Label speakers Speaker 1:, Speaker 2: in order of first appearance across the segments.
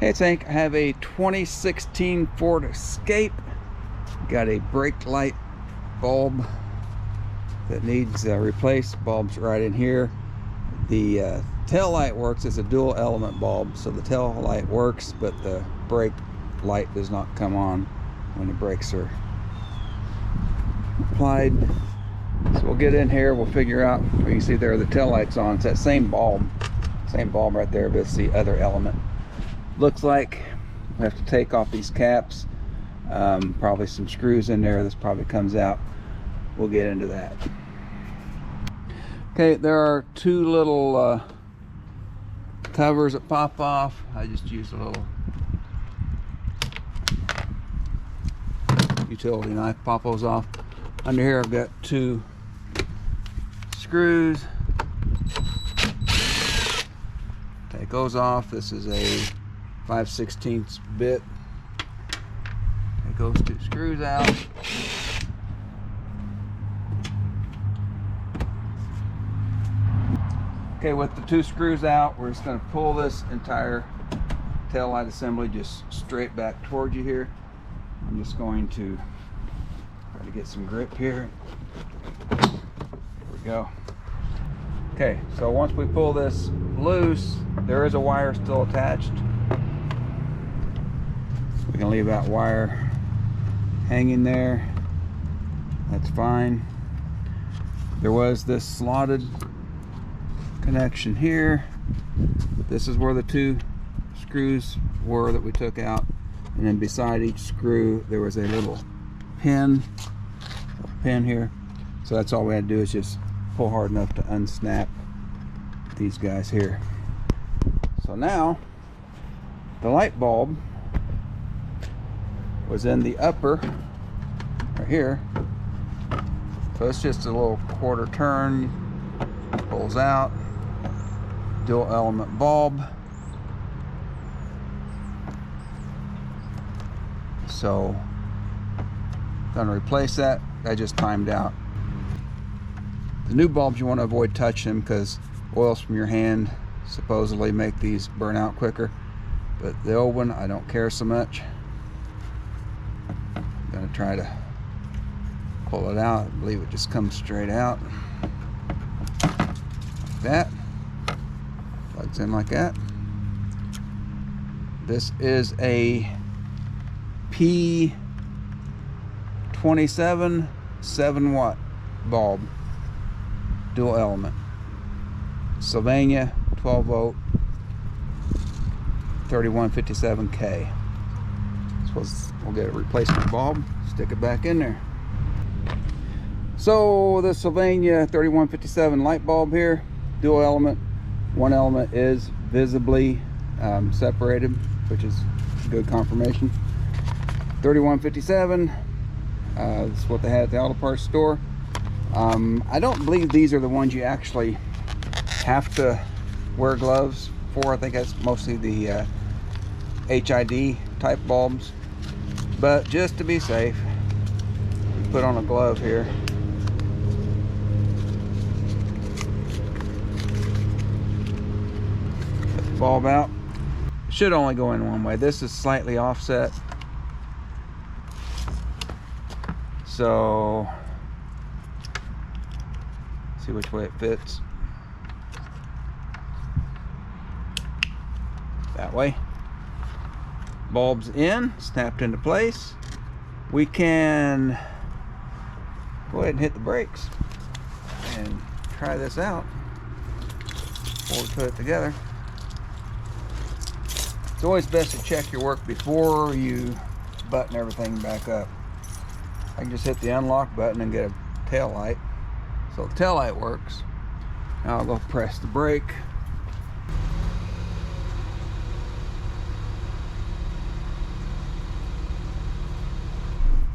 Speaker 1: Hey Tank, I have a 2016 Ford Escape. Got a brake light bulb that needs replaced. Bulb's right in here. The tail light works as a dual element bulb, so the tail light works, but the brake light does not come on when the brakes are applied. So we'll get in here, we'll figure out. You can see there the tail light's on. It's that same bulb right there, but it's the other element. Looks like we have to take off these caps, probably some screws in there. This probably comes out. We'll get into that. Okay, there are two little covers that pop off. I just used a little utility knife, pop those off. Under here I've got two screws. Take those off. This is a 5/16 bit. Take those two screws out. Okay, with the two screws out, we're just going to pull this entire tail light assembly just straight back towards you here. I'm just going to try to get some grip here. There we go. Okay, so once we pull this loose, there is a wire still attached. We can leave that wire hanging there. That's fine. There was this slotted connection here. This is where the two screws were that we took out, and then beside each screw there was a little pin here. So that's all we had to do, is just pull hard enough to unsnap these guys here. So now the light bulb was in the upper right here, so it's just a little quarter turn, pulls out, dual element bulb. So gonna replace that. I just timed out. The new bulbs, you want to avoid touching them because oils from your hand supposedly make these burn out quicker, but the old one I don't care so much. I'm gonna try to pull it out. I believe it just comes straight out like that. Plugs in like that. This is a P27 7-watt bulb, dual element, Sylvania 12 volt 3157K. So we'll get a replacement bulb, stick it back in there. So the Sylvania 3157 light bulb here, dual element. One element is visibly separated, which is good confirmation. 3157, this is what they had at the auto parts store. I don't believe these are the ones you actually have to wear gloves for. I think that's mostly the HID type bulbs, but just to be safe, put on a glove here. Get the bulb out. It should only go in one way. This is slightly offset, so see which way it fits. That way. Bulb's in, snapped into place. We can go ahead and hit the brakes and try this out before we put it together. It's always best to check your work before you button everything back up. I can just hit the unlock button and get a tail light. So the tail light works. Now I'll go press the brake.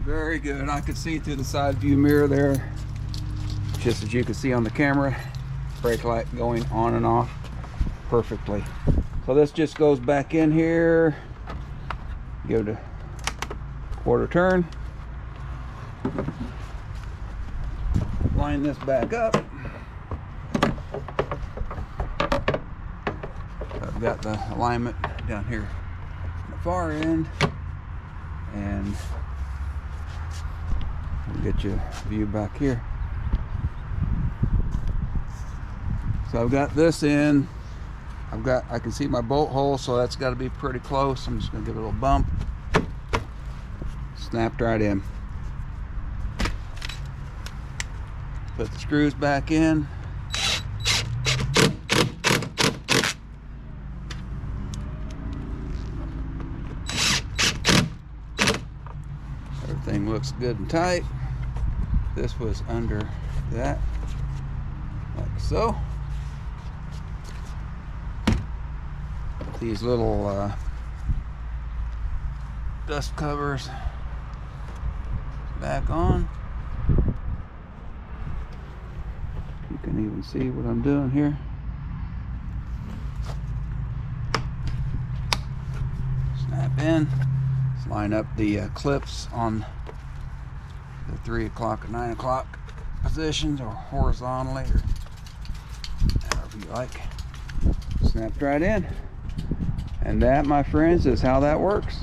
Speaker 1: Very good. I could see through the side view mirror there, just as you can see on the camera. Brake light going on and off perfectly. So this just goes back in here. Give it a quarter turn. Line this back up. I've got the alignment down here far end, and we'll get you a view back here. So I've got this in. I can see my bolt hole, so that's got to be pretty close. I'm just going to give it a little bump. Snapped right in. Put the screws back in. Everything looks good and tight. This was under that, like so. These little dust covers back on. You can even see what I'm doing here. Snap in. Let's line up the clips on the 3 o'clock and 9 o'clock positions, or horizontally, or however you like. Snapped right in. And that, my friends, is how that works.